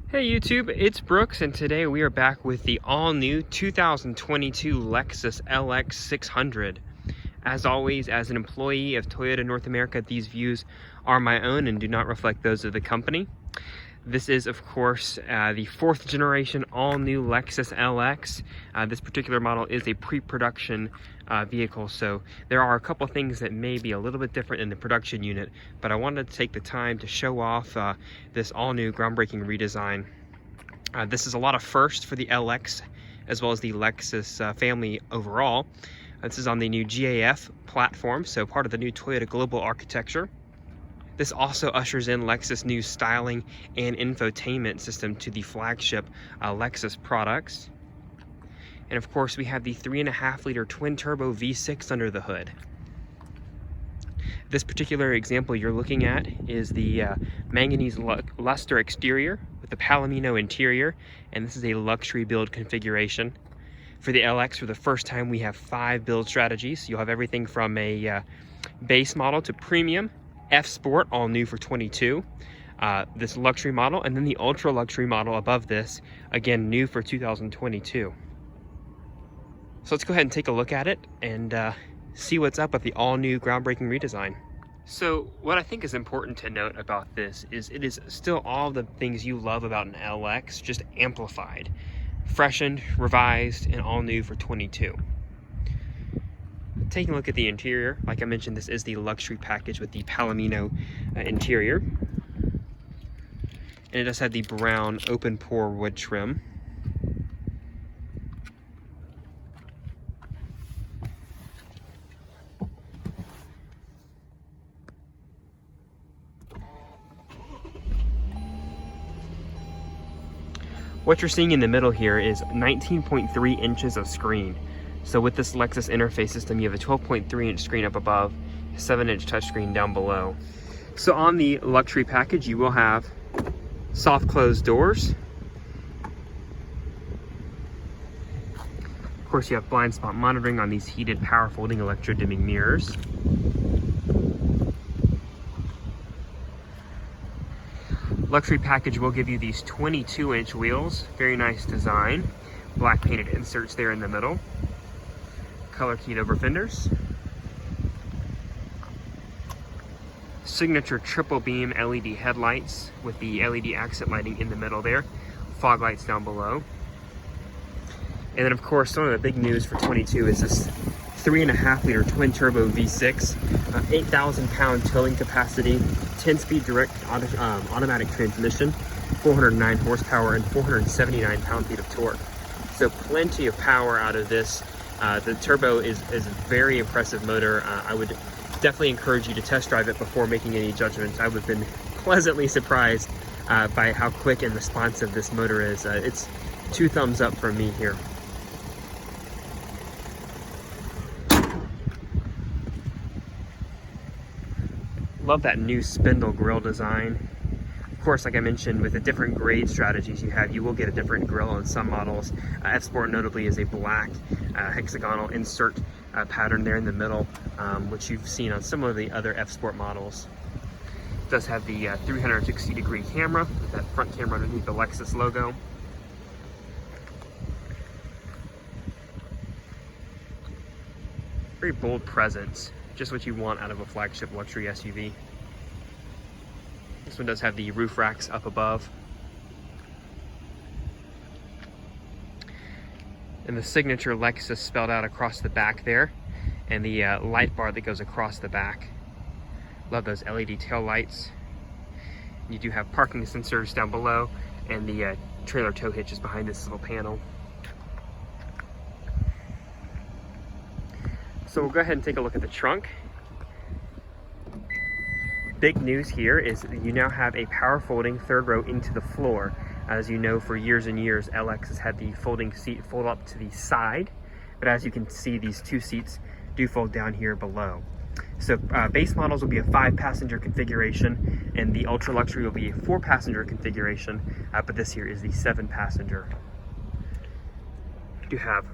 Hey YouTube, it's Brooks, and today we are back with the all-new 2022 Lexus LX 600. As always, as an employee of Toyota North America, these views are my own and do not reflect those of the company. This is, of course, the fourth generation all-new Lexus LX. This particular model is a pre-production vehicle, so there are a couple things that may be a little bit different in the production unit, but I wanted to take the time to show off this all-new groundbreaking redesign. This is a lot of firsts for the LX as well as the Lexus family overall. This is on the new GAF platform, so part of the new Toyota global architecture. This also ushers in Lexus' new styling and infotainment system to the flagship Lexus products. And of course, we have the 3.5-liter twin-turbo V6 under the hood. This particular example you're looking at is the manganese luster exterior with the palomino interior, and this is a luxury build configuration. For the LX, for the first time, we have 5 build strategies. You'll have everything from a base model to premium, F Sport, all new for 22, this luxury model, and then the ultra luxury model above this, again new for 2022. So let's go ahead and take a look at it and see what's up with the all new groundbreaking redesign. So what I think is important to note about this is it is still all the things you love about an LX, just amplified, freshened, revised, and all new for 22. Taking a look at the interior, like I mentioned, this is the luxury package with the palomino interior. And it does have the brown open pore wood trim. What you're seeing in the middle here is 19.3 inches of screen. So with this Lexus interface system, you have a 12.3 inch screen up above, a 7-inch touchscreen down below. So on the luxury package, you will have soft closed doors. Of course, you have blind spot monitoring on these heated power folding electro dimming mirrors. Luxury package will give you these 22-inch wheels, very nice design, black painted inserts there in the middle. Color keyed over fenders, signature triple beam LED headlights with the LED accent lighting in the middle there, fog lights down below. And then of course, some of the big news for 22 is this 3.5-liter twin turbo V6, 8,000 pound towing capacity, 10-speed direct automatic transmission, 409 horsepower, and 479 pound-feet of torque. So plenty of power out of this. The turbo is a very impressive motor. I would definitely encourage you to test drive it before making any judgments. I've been pleasantly surprised by how quick and responsive this motor is. It's 2 thumbs up from me here. Love that new spindle grille design. Of course, like I mentioned, with the different grade strategies you will get a different grille on some models. F Sport notably is a black hexagonal insert pattern there in the middle, which you've seen on some of the other F Sport models. It does have the 360-degree camera with that front camera underneath the Lexus logo. Very bold presence, just what you want out of a flagship luxury SUV. This one does have the roof racks up above. And the signature Lexus spelled out across the back there, and the light bar that goes across the back. Love those LED tail lights. You do have parking sensors down below, and the trailer tow hitch is behind this little panel. So we'll go ahead and take a look at the trunk. Big news here is that you now have a power folding third row into the floor. As you know, for years and years, LX has had the folding seat fold up to the side, but as you can see, these 2 seats do fold down here below. So base models will be a 5-passenger configuration, and the ultra luxury will be a 4-passenger configuration, but this here is the 7-passenger. You do have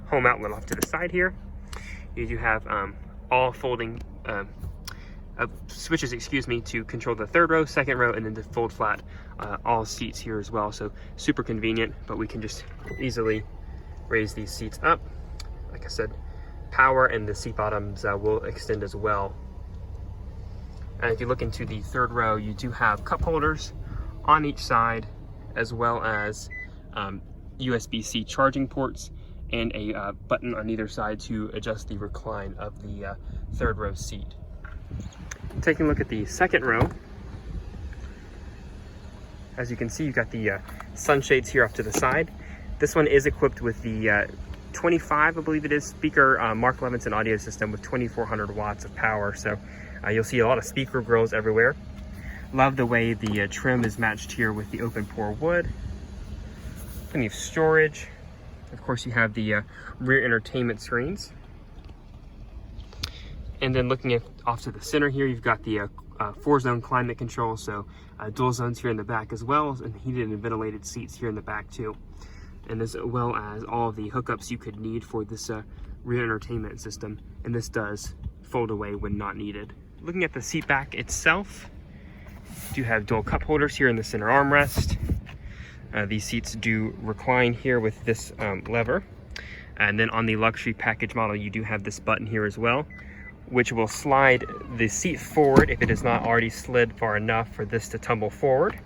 home outlet off to the side here. You do have all folding switches, excuse me, to control the third row, second row, and then to fold flat all seats here as well. So super convenient, but we can just easily raise these seats up. Like I said, power, and the seat bottoms will extend as well. And if you look into the third row, you do have cup holders on each side, as well as USB-C charging ports, and a button on either side to adjust the recline of the third row seat. Taking a look at the second row, as you can see, you've got the sunshades here off to the side. This one is equipped with the 25, I believe it is, speaker Mark Levinson audio system with 2400 watts of power. So you'll see a lot of speaker grills everywhere. Love the way the trim is matched here with the open pore wood. Plenty of storage. Of course, you have the rear entertainment screens. And then looking off to the center here, you've got the 4-zone climate control, so dual zones here in the back, as well as heated and ventilated seats here in the back too. And as well as all of the hookups you could need for this rear entertainment system. And this does fold away when not needed. Looking at the seat back itself, you do have dual cup holders here in the center armrest. These seats do recline here with this lever. And then on the luxury package model, you do have this button here as well, which will slide the seat forward if it is not already slid far enough for this to tumble forward,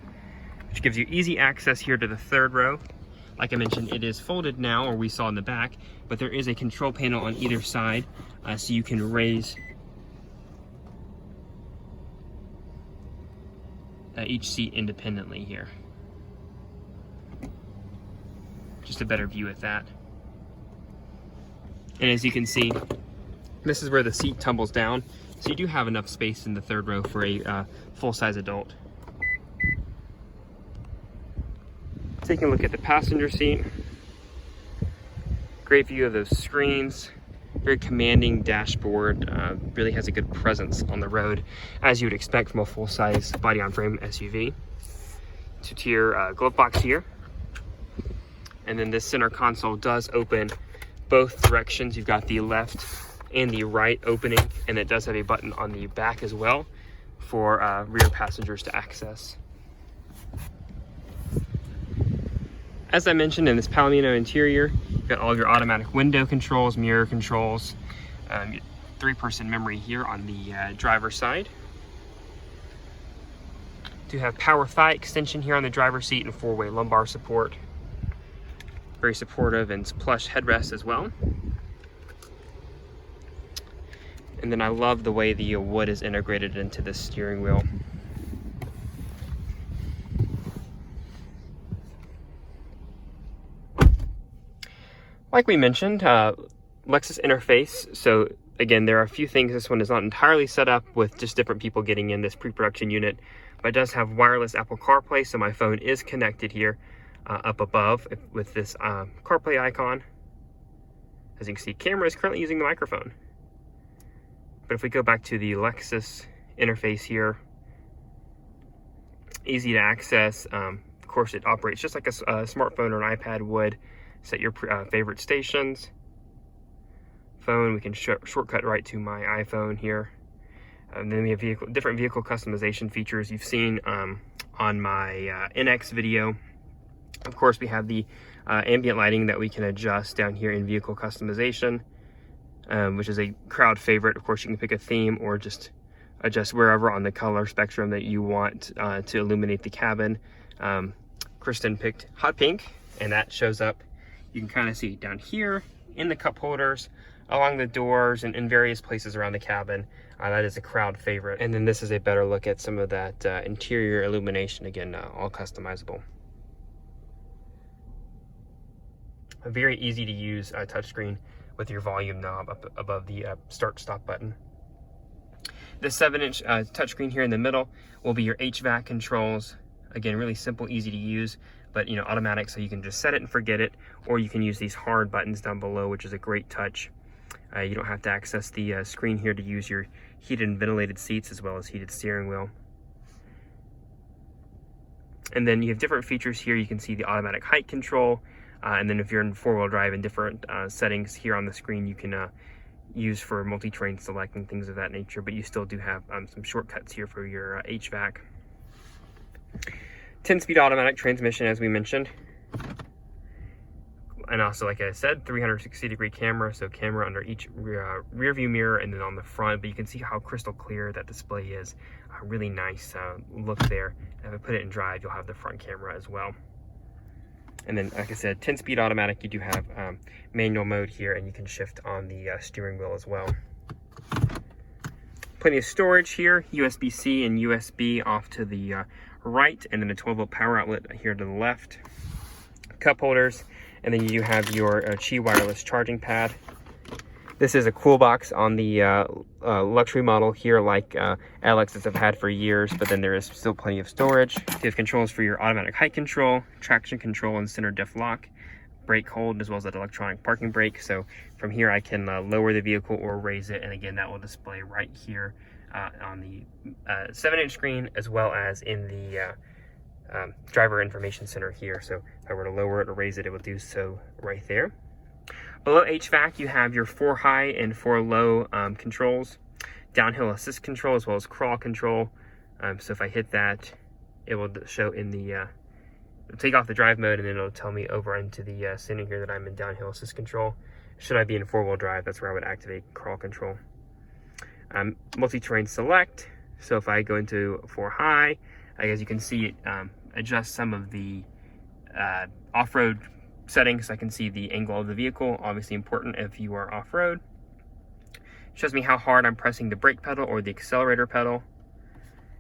which gives you easy access here to the third row. Like I mentioned, it is folded now, or we saw in the back, but there is a control panel on either side, so you can raise each seat independently here. Just a better view at that. And as you can see, this is where the seat tumbles down, so you do have enough space in the third row for a full-size adult. Taking a look at the passenger seat, great view of those screens, very commanding dashboard, really has a good presence on the road, as you would expect from a full-size body-on-frame SUV. Two-tier glove box here, and then this center console does open both directions. You've got the left and the right opening, and it does have a button on the back as well for rear passengers to access. As I mentioned, in this Palomino interior, you've got all of your automatic window controls, mirror controls, 3-person memory here on the driver's side. Do have power thigh extension here on the driver's seat and 4-way lumbar support. Very supportive and plush headrest as well. And then I love the way the wood is integrated into the steering wheel. Like we mentioned, Lexus interface. So again, there are a few things. This one is not entirely set up with just different people getting in this pre-production unit, but it does have wireless Apple CarPlay. So my phone is connected here up above with this CarPlay icon. As you can see, camera is currently using the microphone. But if we go back to the Lexus interface here, easy to access. Of course, it operates just like a smartphone or an iPad would. Set your favorite stations. Phone, we can shortcut right to my iPhone here. And then we have different vehicle customization features you've seen on my NX video. Of course, we have the ambient lighting that we can adjust down here in vehicle customization, which is a crowd favorite. Of course, you can pick a theme or just adjust wherever on the color spectrum that you want to illuminate the cabin. Kristen picked hot pink, and that shows up. You can kind of see down here in the cup holders, along the doors, and in various places around the cabin. That is a crowd favorite. And then this is a better look at some of that interior illumination, again, all customizable. A very easy to use touchscreen with your volume knob up above the start-stop button. The 7-inch touchscreen here in the middle will be your HVAC controls. Again, really simple, easy to use, but automatic, so you can just set it and forget it, or you can use these hard buttons down below, which is a great touch. You don't have to access the screen here to use your heated and ventilated seats as well as heated steering wheel. And then you have different features here. You can see the automatic height control, and then if you're in 4-wheel drive in different settings here on the screen, you can used for multi-terrain select and things of that nature, but you still do have some shortcuts here for your HVAC. 10-speed automatic transmission, as we mentioned. And also, like I said, 360-degree camera, so camera under each rear view mirror and then on the front, but you can see how crystal clear that display is. A really nice look there. If I put it in drive, you'll have the front camera as well. And then, like I said, 10-speed automatic, you do have manual mode here, and you can shift on the steering wheel as well. Plenty of storage here, USB-C and USB off to the right, and then a 12-volt power outlet here to the left. Cup holders, and then you do have your Qi wireless charging pad. This is a cool box on the luxury model here, like LXs have had for years, but then there is still plenty of storage. You have controls for your automatic height control, traction control, and center diff lock, brake hold, as well as that electronic parking brake. So from here I can lower the vehicle or raise it, and again that will display right here on the 7-inch screen, as well as in the driver information center here. So if I were to lower it or raise it, it will do so right there. Below HVAC, you have your 4 high and 4 low controls, downhill assist control, as well as crawl control. So if I hit that, it will show in the, it'll take off the drive mode, and then it'll tell me over into the setting here that I'm in downhill assist control. Should I be in 4-wheel drive, that's where I would activate crawl control. Multi-terrain select. So if I go into 4 high, as you can see, it adjusts some of the off-road settings. I can see the angle of the vehicle, obviously important if you are off-road. Shows me how hard I'm pressing the brake pedal or the accelerator pedal,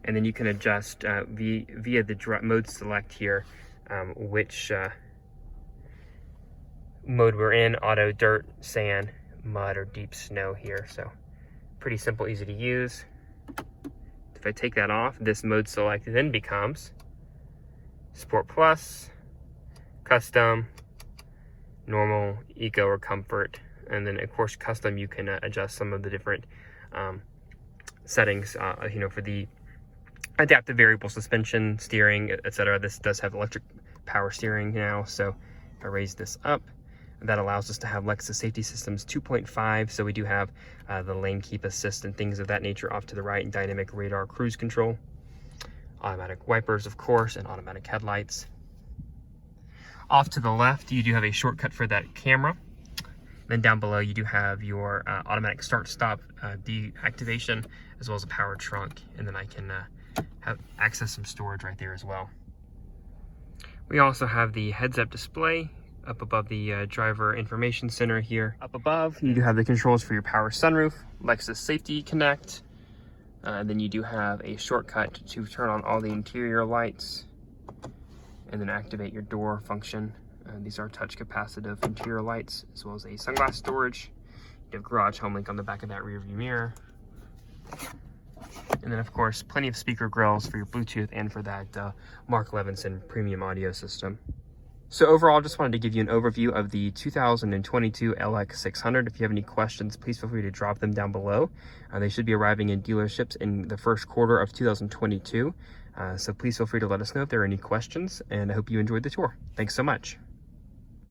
and then you can adjust via the mode select here which mode we're in: auto, dirt, sand, mud, or deep snow here. So pretty simple, easy to use. If I take that off, this mode select then becomes Sport Plus, Custom, Normal, Eco, or Comfort. And then of course Custom, you can adjust some of the different settings for the adaptive variable suspension, steering, etc. This does have electric power steering now, so if I raise this up, that allows us to have Lexus Safety Systems 2.5. So we do have the lane keep assist and things of that nature off to the right, and dynamic radar cruise control, automatic wipers, of course, and automatic headlights. Off to the left, you do have a shortcut for that camera. Then down below, you do have your automatic start-stop deactivation, as well as a power trunk, and then I can have access some storage right there as well. We also have the heads-up display up above the driver information center here. Up above, you do have the controls for your power sunroof, Lexus Safety Connect. Then you do have a shortcut to turn on all the interior lights, and then activate your door function. These are touch capacitive interior lights, as well as a sunglass storage. You have garage home link on the back of that rear view mirror. And then of course, plenty of speaker grills for your Bluetooth and for that Mark Levinson premium audio system. So overall, just wanted to give you an overview of the 2022 LX600. If you have any questions, please feel free to drop them down below. They should be arriving in dealerships in the first quarter of 2022. So please feel free to let us know if there are any questions, and I hope you enjoyed the tour. Thanks so much.